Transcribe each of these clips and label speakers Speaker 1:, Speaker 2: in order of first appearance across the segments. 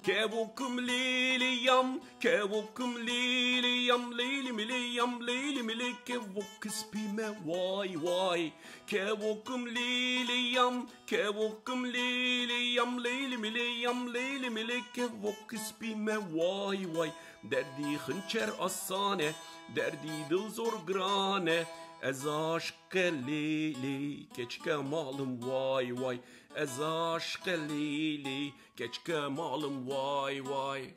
Speaker 1: Kevokum liliyam, kevokum liliyam, leylim lili kevok ispime vay vay. Kevokum liliyam, kevokum liliyam, leylim lili kevok ispime vay vay. Derdi hınçer asane, derdi dil zor grane. Ez aşk lili keçke malım vay vay. Ez aşk lili keçke malım vay vay.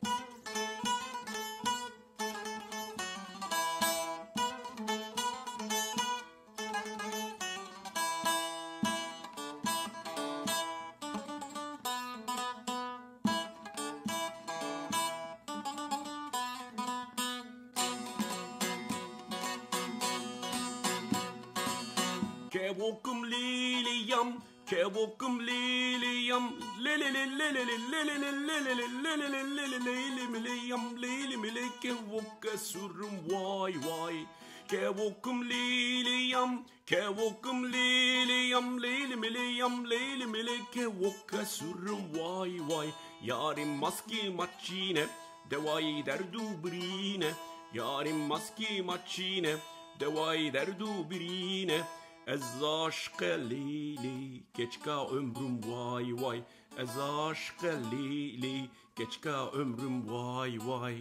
Speaker 1: Kevokum liliyam, kevokum liliyam, leylim kevok esurum vay vay. Kevokum liliyam, kevokum liliyam, leylim kevok esurum vay vay. Yarim maski maçine, devayı derdu birine. Yarim maski maçine, devayı derdu birine. Ez aşk lili keçka ömrüm vay vay. Ez aşk lili keçka ömrüm vay vay.